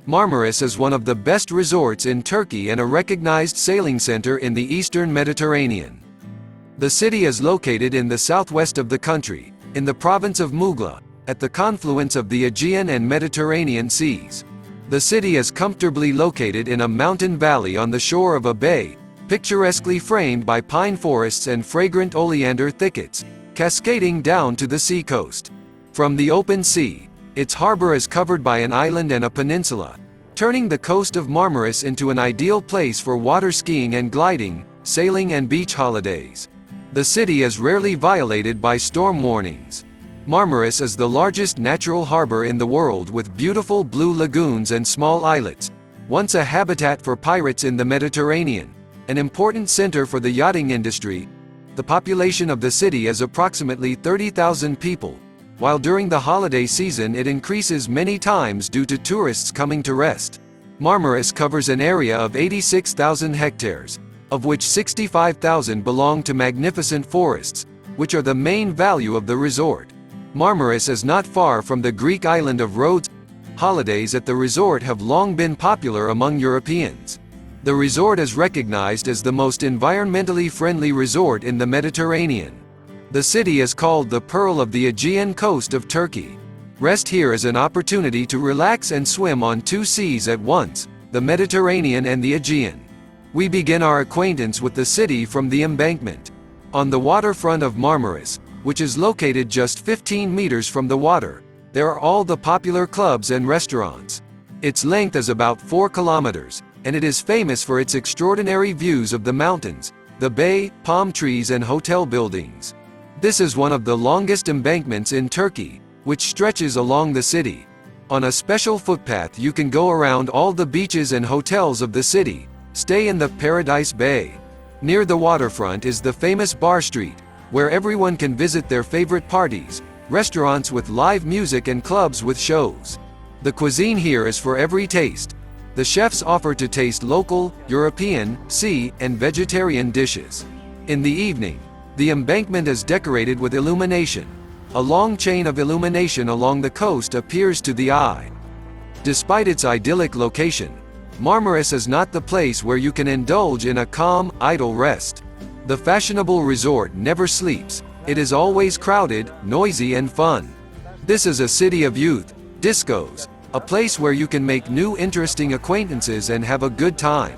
Marmaris is one of the best resorts in Turkey and a recognized sailing center in the eastern Mediterranean. The city is located in the southwest of the country, in the province of Muğla, at the confluence of the Aegean and Mediterranean seas. The city is comfortably located in a mountain valley on the shore of a bay, picturesquely framed by pine forests and fragrant oleander thickets, cascading down to the seacoast. From the open sea, its harbor is covered by an island and a peninsula, turning the coast of Marmaris into an ideal place for water skiing and gliding, sailing and beach holidays. The city is rarely violated by storm warnings. Marmaris is the largest natural harbor in the world with beautiful blue lagoons and small islets, once a habitat for pirates in the Mediterranean, an important center for the yachting industry. The population of the city is approximately 30,000 people, while during the holiday season it increases many times due to tourists coming to rest. Marmaris covers an area of 86,000 hectares, of which 65,000 belong to magnificent forests, which are the main value of the resort. Marmaris is not far from the Greek island of Rhodes. Holidays at the resort have long been popular among Europeans. The resort is recognized as the most environmentally friendly resort in the Mediterranean. The city is called the Pearl of the Aegean coast of Turkey. Rest here is an opportunity to relax and swim on two seas at once, the Mediterranean and the Aegean. We begin our acquaintance with the city from the embankment. On the waterfront of Marmaris, which is located just 15 meters from the water, there are all the popular clubs and restaurants. Its length is about 4 kilometers, and it is famous for its extraordinary views of the mountains, the bay, palm trees and hotel buildings. This is one of the longest embankments in Turkey, which stretches along the city. On a special footpath you can go around all the beaches and hotels of the city, stay in the Paradise Bay. Near the waterfront is the famous Bar Street, where everyone can visit their favorite parties, restaurants with live music and clubs with shows. The cuisine here is for every taste. The chefs offer to taste local, European, sea, and vegetarian dishes. In the evening, the embankment is decorated with illumination. A long chain of illumination along the coast appears to the eye. Despite its idyllic location, Marmaris is not the place where you can indulge in a calm, idle rest. The fashionable resort never sleeps. It is always crowded, noisy and fun. This is a city of youth, discos, a place where you can make new interesting acquaintances and have a good time.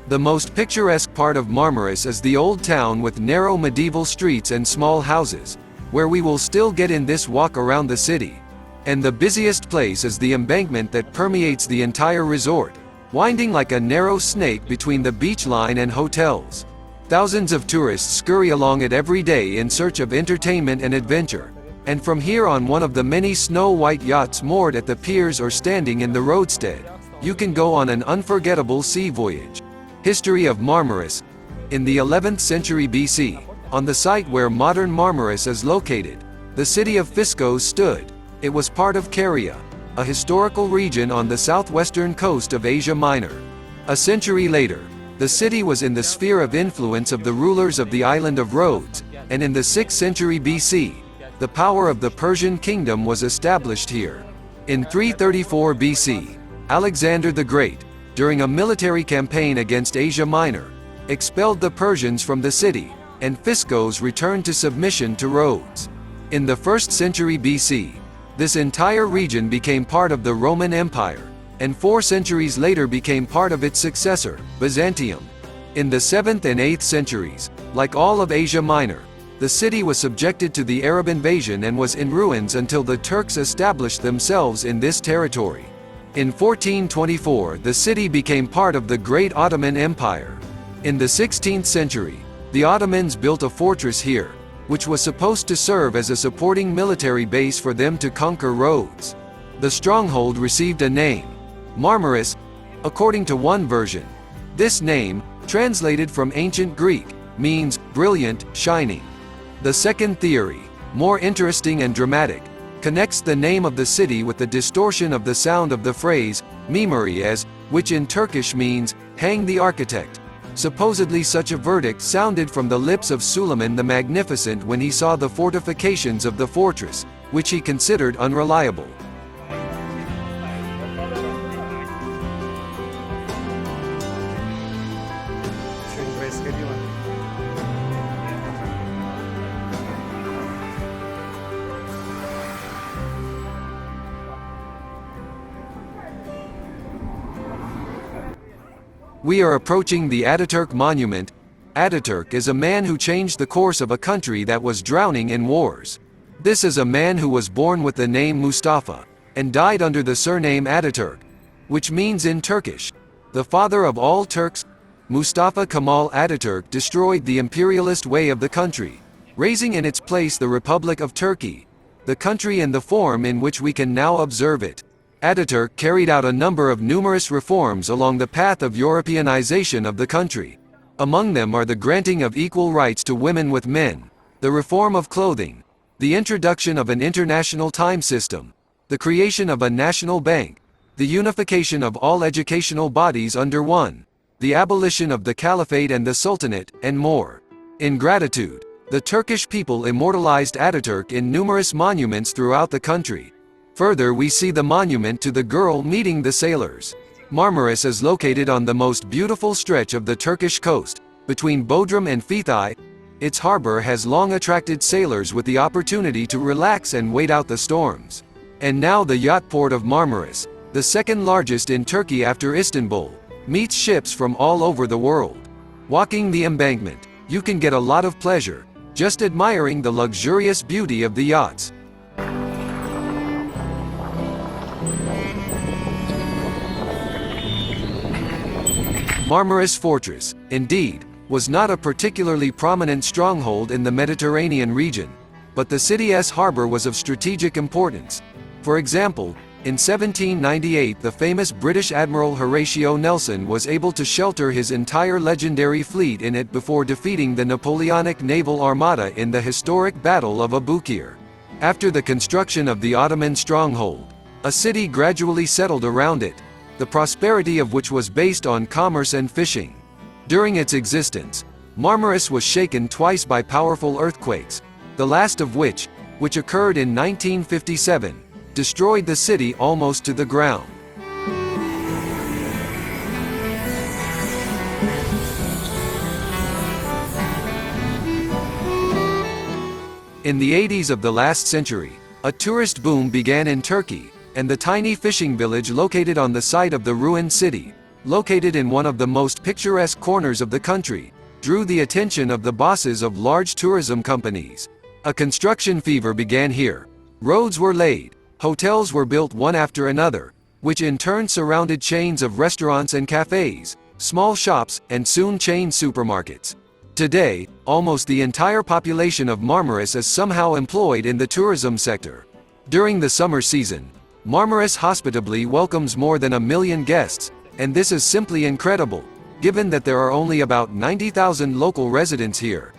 The most picturesque part of Marmaris is the old town with narrow medieval streets and small houses, where we will still get in this walk around the city. And the busiest place is the embankment that permeates the entire resort, winding like a narrow snake between the beach line and hotels. Thousands of tourists scurry along it every day in search of entertainment and adventure, and from here on one of the many snow-white yachts moored at the piers or standing in the roadstead, you can go on an unforgettable sea voyage. History of Marmaris. In the 11th century BC, on the site where modern Marmaris is located, the city of Physkos stood. It was part of Caria, a historical region on the southwestern coast of Asia Minor. A century later, the city was in the sphere of influence of the rulers of the island of Rhodes, and in the 6th century BC, the power of the Persian kingdom was established here. In 334 BC, Alexander the Great, during a military campaign against Asia Minor, expelled the Persians from the city, and Physkos returned to submission to Rhodes. In the 1st century BC, this entire region became part of the Roman Empire, and 4 centuries later became part of its successor, Byzantium. In the 7th and 8th centuries, like all of Asia Minor, the city was subjected to the Arab invasion and was in ruins until the Turks established themselves in this territory. In 1424 the city became part of the Great Ottoman Empire. In the 16th century, the Ottomans built a fortress here, which was supposed to serve as a supporting military base for them to conquer Rhodes. The stronghold received a name, Marmaris, according to one version. This name, translated from ancient Greek, means brilliant, shining. The second theory, more interesting and dramatic, connects the name of the city with the distortion of the sound of the phrase, Mimari, which in Turkish means, hang the architect. Supposedly such a verdict sounded from the lips of Suleiman the Magnificent when he saw the fortifications of the fortress, which he considered unreliable. We are approaching the Atatürk Monument. Atatürk is a man who changed the course of a country that was drowning in wars. This is a man who was born with the name Mustafa, and died under the surname Atatürk, which means in Turkish, the father of all Turks. Mustafa Kemal Atatürk destroyed the imperialist way of the country, raising in its place the Republic of Turkey, the country in the form in which we can now observe it. Atatürk carried out a number of numerous reforms along the path of Europeanization of the country. Among them are the granting of equal rights to women with men, the reform of clothing, the introduction of an international time system, the creation of a national bank, the unification of all educational bodies under one, the abolition of the caliphate and the sultanate, and more. In gratitude, the Turkish people immortalized Atatürk in numerous monuments throughout the country. Further, we see the monument to the girl meeting the sailors. Marmaris is located on the most beautiful stretch of the Turkish coast, between Bodrum and Fethiye. Its harbor has long attracted sailors with the opportunity to relax and wait out the storms. And now the yacht port of Marmaris, the second largest in Turkey after Istanbul, meets ships from all over the world. Walking the embankment, you can get a lot of pleasure, just admiring the luxurious beauty of the yachts. Marmaris Fortress, indeed, was not a particularly prominent stronghold in the Mediterranean region, but the city's harbor was of strategic importance. For example, in 1798 the famous British Admiral Horatio Nelson was able to shelter his entire legendary fleet in it before defeating the Napoleonic naval armada in the historic Battle of Abukir. After the construction of the Ottoman stronghold, a city gradually settled around it, the prosperity of which was based on commerce and fishing. During its existence, Marmaris was shaken twice by powerful earthquakes, the last of which occurred in 1957, destroyed the city almost to the ground. In the 80s of the last century, a tourist boom began in Turkey, and the tiny fishing village located on the site of the ruined city, located in one of the most picturesque corners of the country, drew the attention of the bosses of large tourism companies. A construction fever began here. Roads were laid, hotels were built one after another, which in turn surrounded chains of restaurants and cafes, small shops, and soon chain supermarkets. Today, almost the entire population of Marmaris is somehow employed in the tourism sector. During the summer season, Marmaris hospitably welcomes more than 1 million guests, and this is simply incredible, given that there are only about 90,000 local residents here.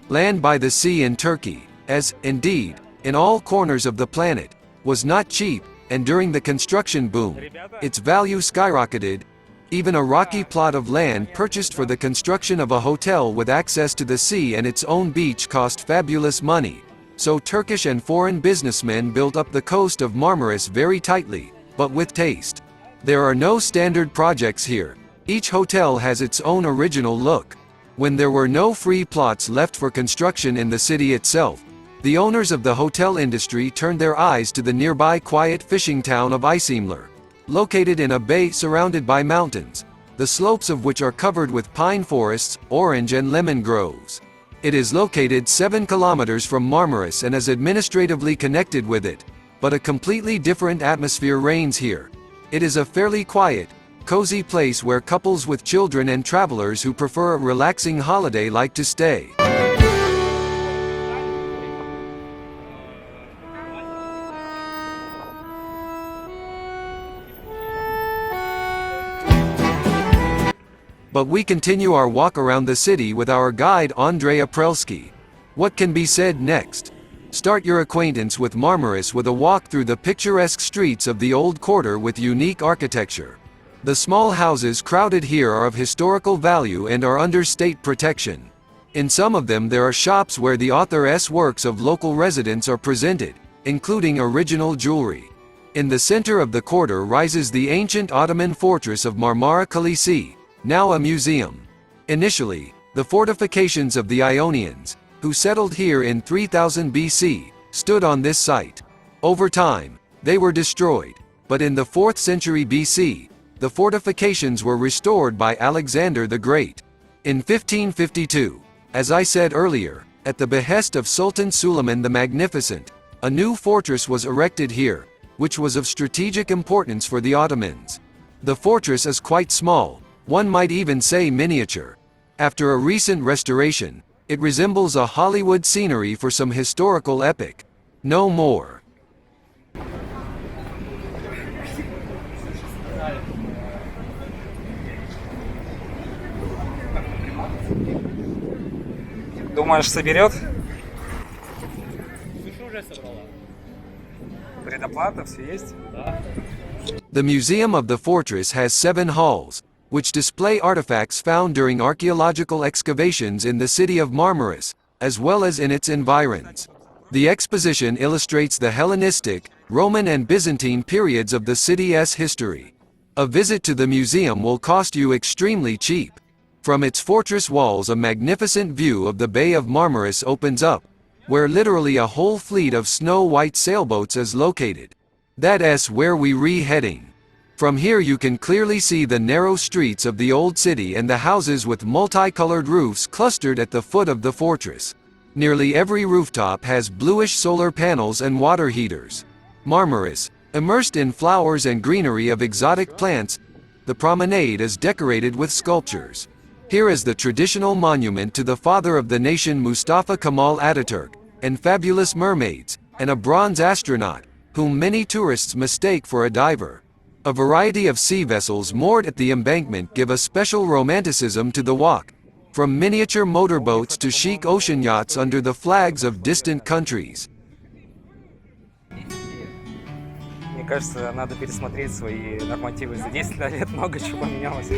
Land by the sea in Turkey, as, indeed, in all corners of the planet, was not cheap, and during the construction boom, its value skyrocketed. Even a rocky plot of land purchased for the construction of a hotel with access to the sea and its own beach cost fabulous money, so Turkish and foreign businessmen built up the coast of Marmaris very tightly, but with taste. There are no standard projects here. Each hotel has its own original look. When there were no free plots left for construction in the city itself, the owners of the hotel industry turned their eyes to the nearby quiet fishing town of İçmeler, located in a bay surrounded by mountains, the slopes of which are covered with pine forests, orange and lemon groves. It is located 7 kilometers from Marmaris and is administratively connected with it, but a completely different atmosphere reigns here. It is a fairly quiet, cozy place where couples with children and travelers who prefer a relaxing holiday like to stay. But we continue our walk around the city with our guide Andrei Aprelski. What can be said next? Start your acquaintance with Marmaris with a walk through the picturesque streets of the old quarter with unique architecture. The small houses crowded here are of historical value and are under state protection. In some of them there are shops where the author's works of local residents are presented, including original jewelry. In the center of the quarter rises the ancient Ottoman fortress of Marmara Kalesi, now a museum. Initially, the fortifications of the Ionians, who settled here in 3000 BC, stood on this site. Over time, they were destroyed, but in the 4th century BC, the fortifications were restored by Alexander the Great. In 1552, as I said earlier, at the behest of Sultan Suleiman the Magnificent, a new fortress was erected here, which was of strategic importance for the Ottomans. The fortress is quite small, one might even say miniature. After a recent restoration, it resembles a Hollywood scenery for some historical epic. No more. Думаешь, соберет? Предоплата, все есть? The museum of the fortress has 7 halls, which display artifacts found during archaeological excavations in the city of Marmaris, as well as in its environs. The exposition illustrates the Hellenistic, Roman and Byzantine periods of the city's history. A visit to the museum will cost you extremely cheap. From its fortress walls a magnificent view of the Bay of Marmaris opens up, where literally a whole fleet of snow-white sailboats is located. That's where we're heading. From here you can clearly see the narrow streets of the old city and the houses with multicolored roofs clustered at the foot of the fortress. Nearly every rooftop has bluish solar panels and water heaters. Marmaris, immersed in flowers and greenery of exotic plants, the promenade is decorated with sculptures. Here is the traditional monument to the father of the nation Mustafa Kemal Atatürk, and fabulous mermaids, and a bronze astronaut, whom many tourists mistake for a diver. A variety of sea vessels moored at the embankment give a special romanticism to the walk, from miniature motorboats to chic ocean yachts under the flags of distant countries. Мне кажется, надо пересмотреть свои нормативы. За 10 лет много чего поменялось.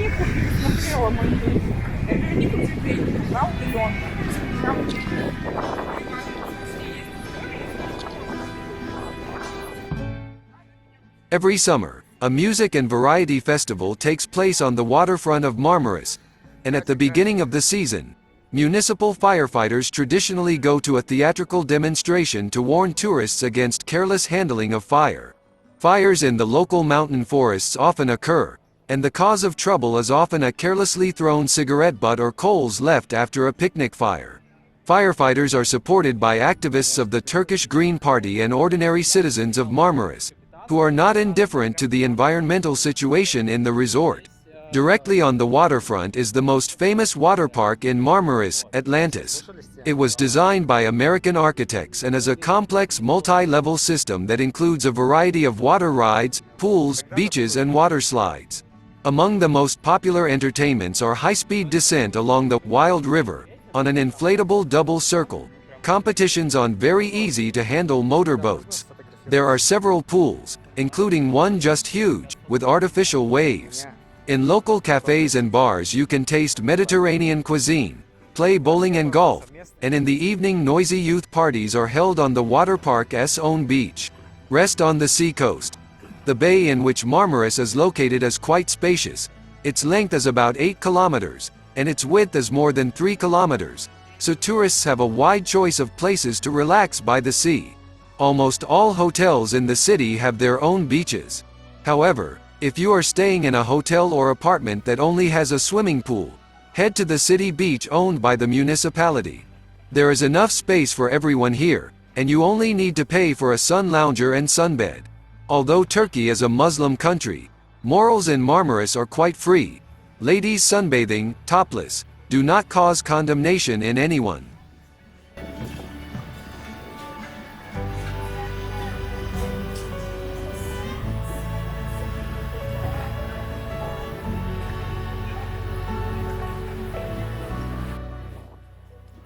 Every summer, a music and variety festival takes place on the waterfront of Marmaris, and at the beginning of the season, municipal firefighters traditionally go to a theatrical demonstration to warn tourists against careless handling of fire. Fires in the local mountain forests often occur, and the cause of trouble is often a carelessly thrown cigarette butt or coals left after a picnic fire. Firefighters are supported by activists of the Turkish Green Party and ordinary citizens of Marmaris, who are not indifferent to the environmental situation in the resort. Directly on the waterfront is the most famous water park in Marmaris, Atlantis. It was designed by American architects and is a complex multi-level system that includes a variety of water rides, pools, beaches and water slides. Among the most popular entertainments are high-speed descent along the Wild River, on an inflatable double circle, competitions on very easy-to-handle motorboats. There are several pools, including one just huge, with artificial waves. In local cafes and bars you can taste Mediterranean cuisine, play bowling and golf, and in the evening noisy youth parties are held on the water park's own beach. Rest on the sea coast. The bay in which Marmaris is located is quite spacious. Its length is about 8 kilometers, and its width is more than 3 kilometers, so tourists have a wide choice of places to relax by the sea. Almost all hotels in the city have their own beaches. However, if you are staying in a hotel or apartment that only has a swimming pool, head to the city beach owned by the municipality. There is enough space for everyone here, and you only need to pay for a sun lounger and sunbed. Although Turkey is a Muslim country, morals in Marmaris are quite free. Ladies sunbathing, topless, do not cause condemnation in anyone.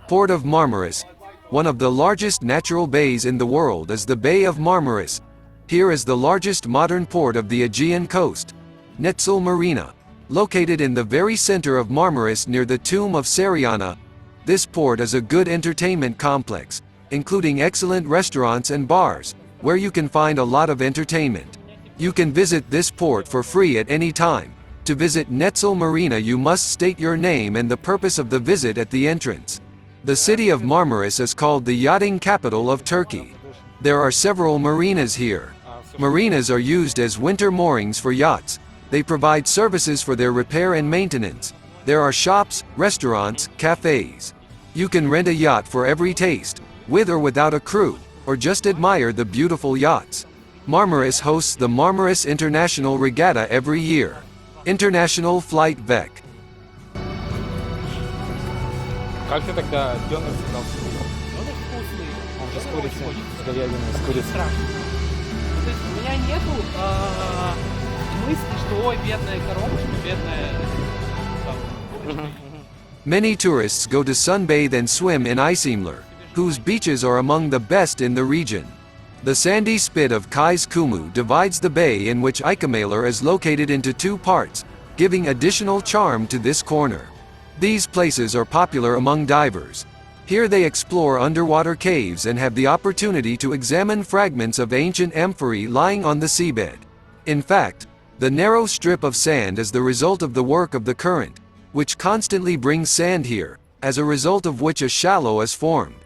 Port of Marmaris. One of the largest natural bays in the world is the Bay of Marmaris. Here is the largest modern port of the Aegean coast, Netsel Marina, located in the very center of Marmaris near the tomb of Sariana. This port is a good entertainment complex, including excellent restaurants and bars, where you can find a lot of entertainment. You can visit this port for free at any time. To visit Netsel Marina you must state your name and the purpose of the visit at the entrance. The city of Marmaris is called the yachting capital of Turkey. There are several marinas here. Marinas are used as winter moorings for yachts. They provide services for their repair and maintenance. There are shops, restaurants, cafes. You can rent a yacht for every taste, with or without a crew, or just admire the beautiful yachts. Marmaris hosts the Marmaris International Regatta every year. International Flight Vec. Как ты тогда дёнер сказал? Донор вкусный. Он же с Донор курицей, очень с говядиной, с курицей. страшно. То есть у меня нету мысли, что ой, бедная коробочка, бедная там, курочка. Many tourists go to sunbathe and swim in Içmeler, whose beaches are among the best in the region. The sandy spit of Kayes Kumu divides the bay in which Içmeler is located into two parts, giving additional charm to this corner. These places are popular among divers. Here they explore underwater caves and have the opportunity to examine fragments of ancient amphorae lying on the seabed. In fact, the narrow strip of sand is the result of the work of the current, which constantly brings sand here, as a result of which a shallow is formed.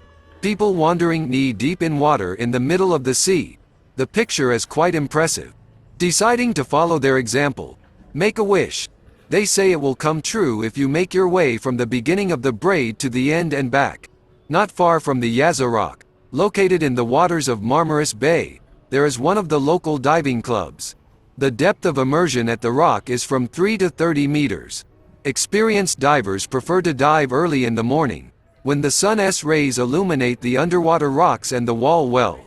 People wandering knee-deep in water in the middle of the sea. The picture is quite impressive. Deciding to follow their example, make a wish. They say it will come true if you make your way from the beginning of the braid to the end and back. Not far from the Yaza Rock, located in the waters of Marmaris Bay, there is one of the local diving clubs. The depth of immersion at the rock is from 3 to 30 meters. Experienced divers prefer to dive early in the morning, when the sun's rays illuminate the underwater rocks and the wall well.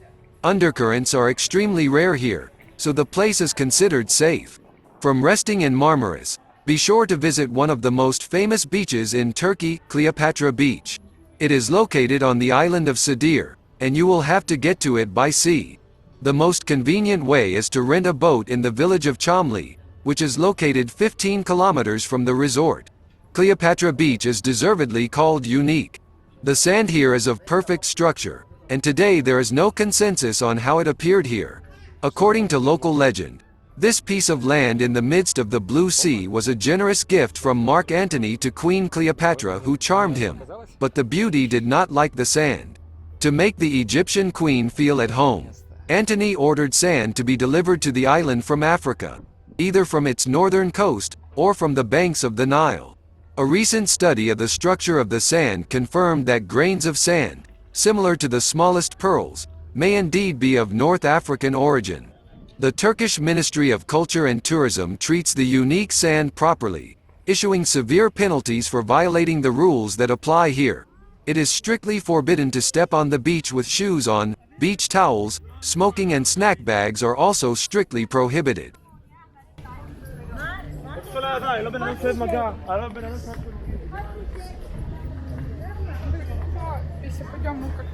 Undercurrents are extremely rare here, so the place is considered safe. From resting in Marmaris, be sure to visit one of the most famous beaches in Turkey, Cleopatra Beach. It is located on the island of Sadir, and you will have to get to it by sea. The most convenient way is to rent a boat in the village of Çamlı, which is located 15 kilometers from the resort. Cleopatra Beach is deservedly called unique. The sand here is of perfect structure, and today there is no consensus on how it appeared here. According to local legend, this piece of land in the midst of the Blue Sea was a generous gift from Mark Antony to Queen Cleopatra, who charmed him, but the beauty did not like the sand. To make the Egyptian queen feel at home, Antony ordered sand to be delivered to the island from Africa, either from its northern coast, or from the banks of the Nile. A recent study of the structure of the sand confirmed that grains of sand, similar to the smallest pearls, may indeed be of North African origin. The Turkish Ministry of Culture and Tourism treats the unique sand properly, issuing severe penalties for violating the rules that apply here. It is strictly forbidden to step on the beach with shoes on. Beach towels, smoking and snack bags are also strictly prohibited.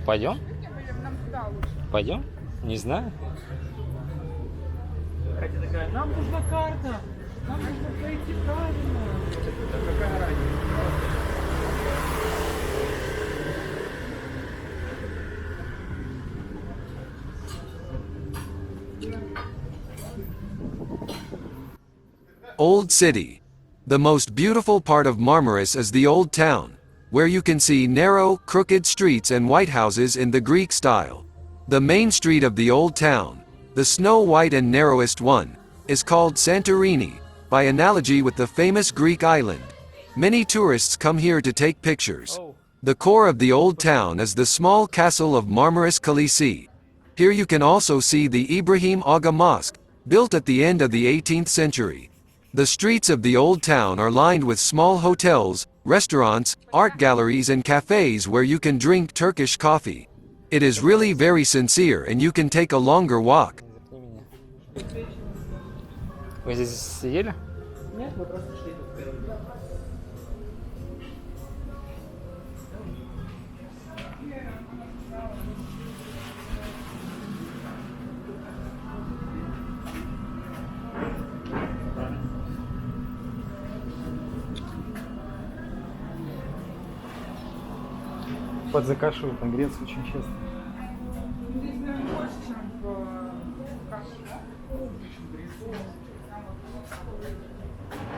Пойдем? Пойдем? Не знаю. Нам нужна карта. Нам нужно пройти правильно. Какая разница? Old City. The most beautiful part of Marmaris is the Old Town, where you can see narrow, crooked streets and white houses in the Greek style. The main street of the Old Town, the snow-white and narrowest one, is called Santorini, by analogy with the famous Greek island. Many tourists come here to take pictures. The core of the Old Town is the small castle of Marmaris Kalesi. Here you can also see the Ibrahim Aga Mosque, built at the end of the 18th century. The streets of the Old Town are lined with small hotels, restaurants, art galleries and cafes where you can drink Turkish coffee. It is really very sincere and you can take a longer walk. Вы здесь сидели? Нет, мы просто шли тут вперед. Подзакашивают на Грецию очень часто.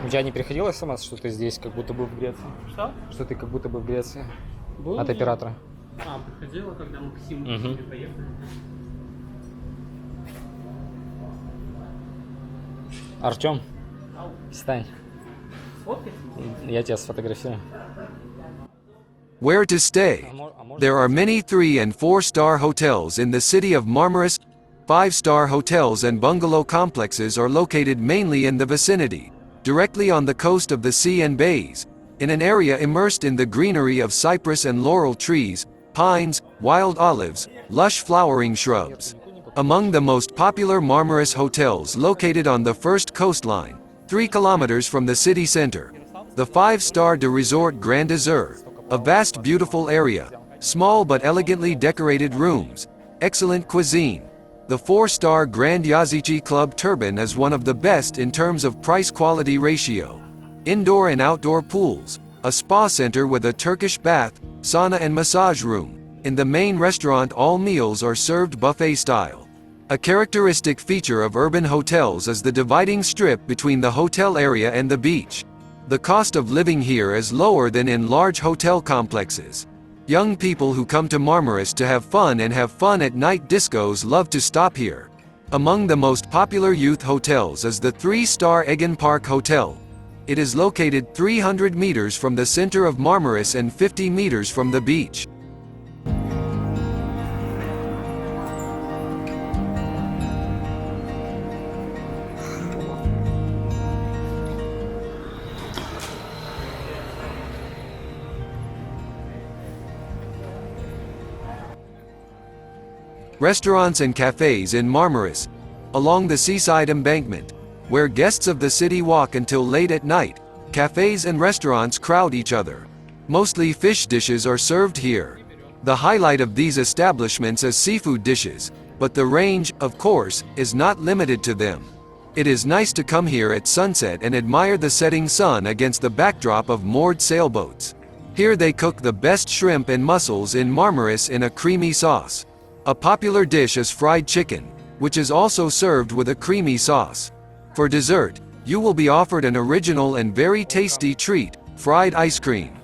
У тебя не приходилось сама, что ты здесь как будто бы в Греции? Что? Что ты как будто бы в Греции? Было от уже? оператора. Приходила, когда мы к Симу Мгм. поехали. Артем, встань. Сфоткать? Я тебя сфотографирую. Where to stay? There are many 3- and 4-star hotels in the city of Marmaris. 5-star hotels and bungalow complexes are located mainly in the vicinity, directly on the coast of the sea and bays, in an area immersed in the greenery of cypress and laurel trees, pines, wild olives, lush flowering shrubs. Among the most popular Marmaris hotels located on the first coastline, 3 kilometers from the city center, the 5-star de Resort Grand Desert, a vast beautiful area, small but elegantly decorated rooms, excellent cuisine. The 4-star Grand Yazici Club Turban is one of the best in terms of price-quality ratio. Indoor and outdoor pools, a spa center with a Turkish bath, sauna and massage room. In the main restaurant all meals are served buffet style. A characteristic feature of urban hotels is the dividing strip between the hotel area and the beach. The cost of living here is lower than in large hotel complexes. Young people who come to Marmaris to have fun at night discos love to stop here. Among the most popular youth hotels is the 3-star Egan Park Hotel. It is located 300 meters from the center of Marmaris and 50 meters from the beach. Restaurants and cafes in Marmaris, along the seaside embankment, where guests of the city walk until late at night, cafes and restaurants crowd each other. Mostly fish dishes are served here. The highlight of these establishments is seafood dishes, but the range, of course, is not limited to them. It is nice to come here at sunset and admire the setting sun against the backdrop of moored sailboats. Here they cook the best shrimp and mussels in Marmaris in a creamy sauce. A popular dish is fried chicken, which is also served with a creamy sauce. For dessert, you will be offered an original and very tasty treat, fried ice cream.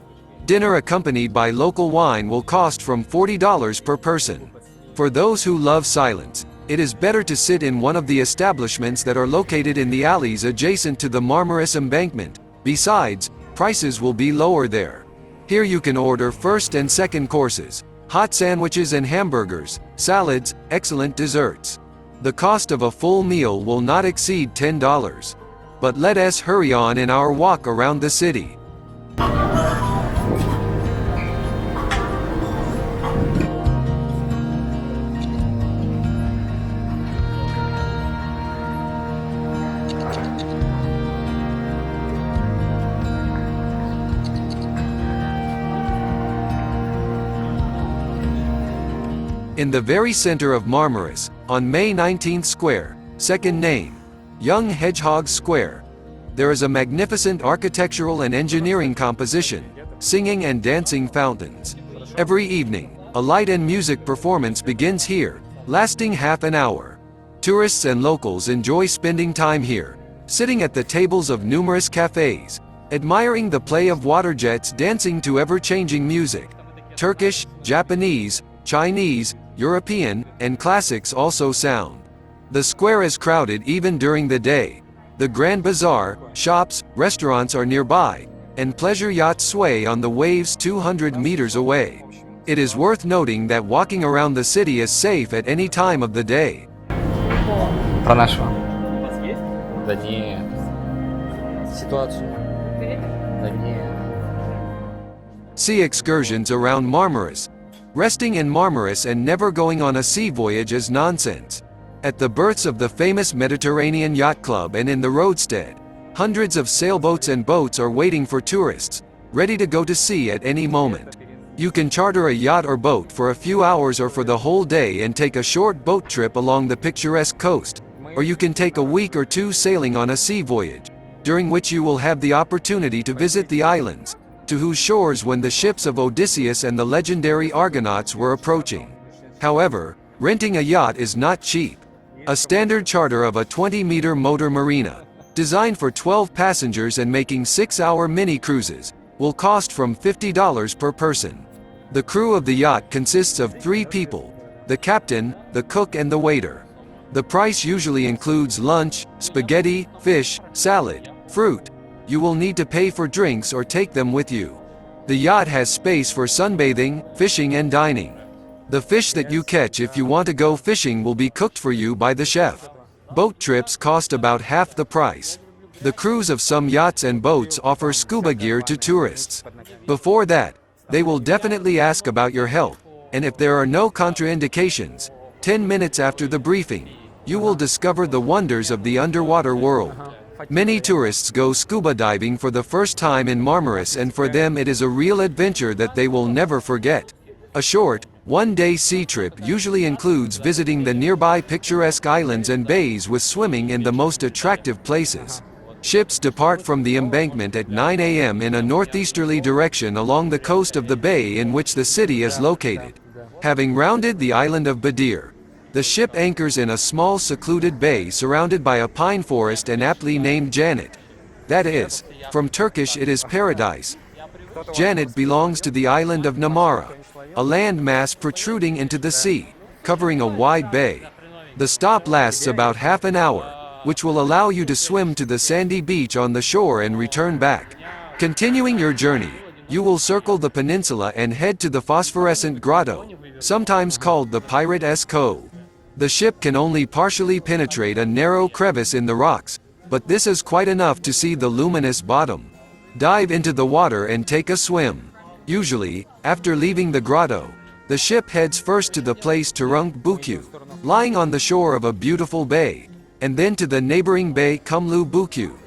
Dinner accompanied by local wine will cost from $40 per person. For those who love silence, it is better to sit in one of the establishments that are located in the alleys adjacent to the Marmaris embankment. Besides, prices will be lower there. Here you can order first and second courses, hot sandwiches and hamburgers, salads, excellent desserts. The cost of a full meal will not exceed $10. But let us hurry on in our walk around the city. In the very center of Marmaris, on May 19th Square, second name, Young Hedgehog Square, there is a magnificent architectural and engineering composition, singing and dancing fountains. Every evening, a light and music performance begins here, lasting half an hour. Tourists and locals enjoy spending time here, sitting at the tables of numerous cafes, admiring the play of water jets dancing to ever-changing music. Turkish, Japanese, Chinese, European, and classics also sound. The square is crowded even during the day. The Grand Bazaar, shops, restaurants are nearby, and pleasure yachts sway on the waves 200 meters away. It is worth noting that walking around the city is safe at any time of the day. Про нашего. У вас есть? Да нет. Ситуацию. Да нет. Sea excursions around Marmaris. Resting in Marmaris and never going on a sea voyage is nonsense. At the berths of the famous Mediterranean Yacht Club and in the roadstead, hundreds of sailboats and boats are waiting for tourists, ready to go to sea at any moment. You can charter a yacht or boat for a few hours or for the whole day and take a short boat trip along the picturesque coast, or you can take a week or two sailing on a sea voyage, during which you will have the opportunity to visit the islands, to whose shores when the ships of Odysseus and the legendary Argonauts were approaching. However, renting a yacht is not cheap. A standard charter of a 20-meter motor marina, designed for 12 passengers and making 6-hour mini cruises, will cost from $50 per person. The crew of the yacht consists of 3 people: the captain, the cook and the waiter. The price usually includes lunch, spaghetti, fish, salad, fruit. You will need to pay for drinks or take them with you. The yacht has space for sunbathing, fishing and dining. The fish that you catch if you want to go fishing will be cooked for you by the chef. Boat trips cost about half the price. The crews of some yachts and boats offer scuba gear to tourists. Before that, they will definitely ask about your health, and if there are no contraindications, 10 minutes after the briefing, you will discover the wonders of the underwater world. Many tourists go scuba diving for the first time in Marmaris, and for them it is a real adventure that they will never forget. A short, one-day sea trip usually includes visiting the nearby picturesque islands and bays with swimming in the most attractive places. Ships depart from the embankment at 9 a.m. in a northeasterly direction along the coast of the bay in which the city is located. Having rounded the island of Badir, the ship anchors in a small secluded bay surrounded by a pine forest and aptly named Janet. That is, from Turkish it is paradise. Janet belongs to the island of Namara, a land mass protruding into the sea, covering a wide bay. The stop lasts about half an hour, which will allow you to swim to the sandy beach on the shore and return back. Continuing your journey, you will circle the peninsula and head to the phosphorescent grotto, sometimes called the Pirate's Cove. The ship can only partially penetrate a narrow crevice in the rocks, but this is quite enough to see the luminous bottom. Dive into the water and take a swim. Usually, after leaving the grotto, the ship heads first to the place Turunk Bukyu, lying on the shore of a beautiful bay, and then to the neighboring bay Kumlu Bukyu.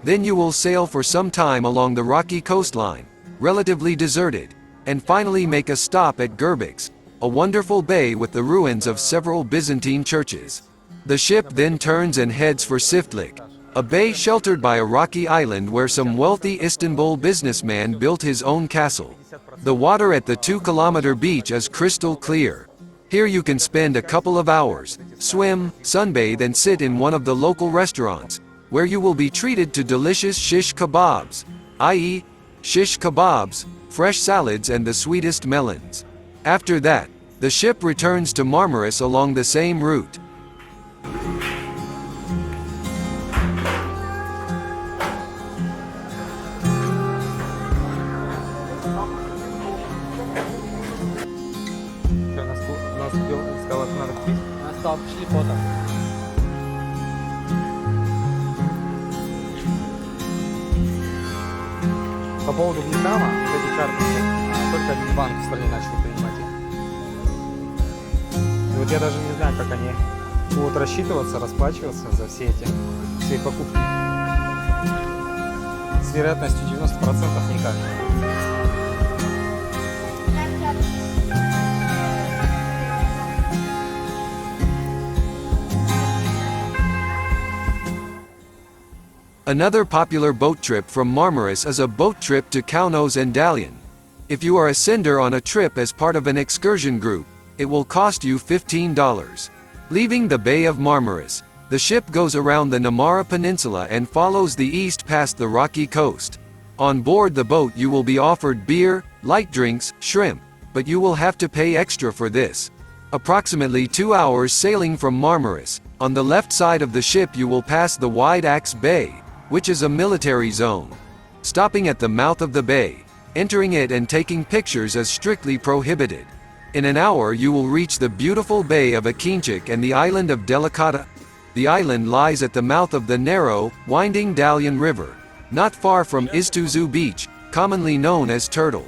Then you will sail for some time along the rocky coastline, relatively deserted, and finally make a stop at Gerbix, a wonderful bay with the ruins of several Byzantine churches. The ship then turns and heads for Siftlik, a bay sheltered by a rocky island where some wealthy Istanbul businessman built his own castle. The water at the 2-kilometer beach is crystal clear. Here you can spend a couple of hours, swim, sunbathe and sit in one of the local restaurants, where you will be treated to delicious shish kebabs, i.e., shish kebabs, fresh salads and the sweetest melons. After that, the ship returns to Marmaris along the same route. Сказал, что надо купить. Она сказала, пошли фото. По поводу Вьетнама, вот эти карты, только один банк в стране начал принимать их. И вот я даже не знаю, как они будут рассчитываться, расплачиваться за все эти свои покупки. С вероятностью 90% никак. Another popular boat trip from Marmaris is a boat trip to Kaunos and Dalyan. If you are a sender on a trip as part of an excursion group, it will cost you $15. Leaving the Bay of Marmaris, the ship goes around the Namara Peninsula and follows the east past the rocky coast. On board the boat you will be offered beer, light drinks, shrimp, but you will have to pay extra for this. Approximately 2 hours sailing from Marmaris, on the left side of the ship you will pass the Wide Axe Bay, which is a military zone. Stopping at the mouth of the bay, entering it and taking pictures is strictly prohibited. In an hour you will reach the beautiful bay of Akinchik and the island of Delicata. The island lies at the mouth of the narrow, winding Dalyan River, not far from Istuzu Beach, commonly known as Turtle.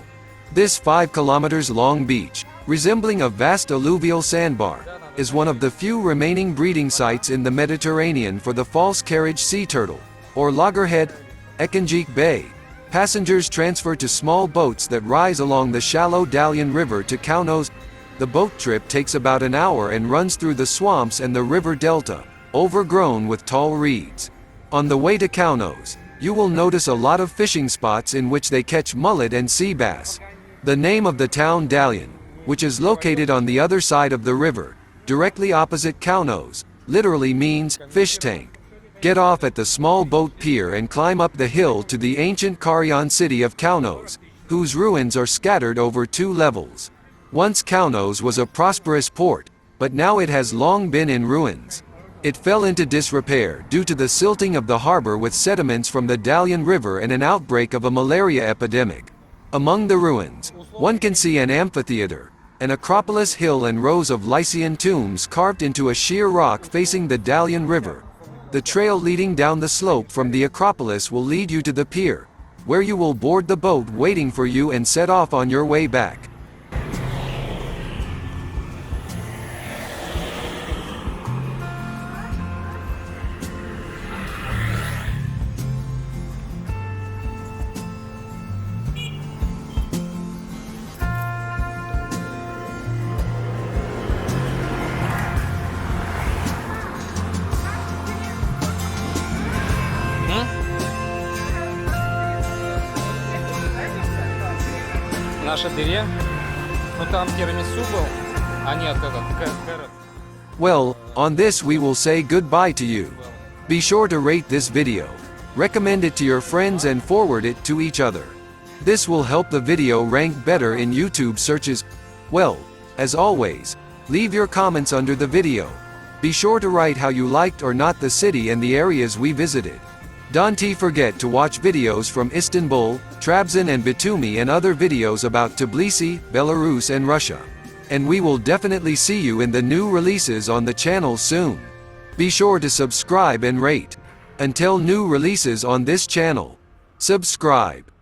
This 5 kilometers long beach, resembling a vast alluvial sandbar, is one of the few remaining breeding sites in the Mediterranean for the false carriage sea turtle, or loggerhead. Akinchik Bay. Passengers transfer to small boats that rise along the shallow Dalyan River to Kaunos. The boat trip takes about an hour and runs through the swamps and the river delta, overgrown with tall reeds. On the way to Kaunos, you will notice a lot of fishing spots in which they catch mullet and sea bass. The name of the town Dalyan, which is located on the other side of the river, directly opposite Kaunos, literally means fish tank. Get off at the small boat pier and climb up the hill to the ancient Karyan city of Kaunos, whose ruins are scattered over 2 levels. Once Kaunos was a prosperous port, but now it has long been in ruins. It fell into disrepair due to the silting of the harbor with sediments from the Dalyan River and an outbreak of a malaria epidemic. Among the ruins, one can see an amphitheater, an Acropolis hill and rows of Lycian tombs carved into a sheer rock facing the Dalyan River. The trail leading down the slope from the Acropolis will lead you to the pier, where you will board the boat waiting for you and set off on your way back. Наша дыре. Ну там тирамису был, а нет кэрот. Well, on this we will say goodbye to you. Be sure to rate this video, recommend it to your friends and forward it to each other. This will help the video rank better in YouTube searches. Well, as always, leave your comments under the video. Be sure to write how you liked or not the city and the areas we visited. Don't forget to watch videos from Istanbul, Trabzon and Batumi and other videos about Tbilisi, Belarus and Russia. And we will definitely see you in the new releases on the channel soon. Be sure to subscribe and rate. Until new releases on this channel. Subscribe.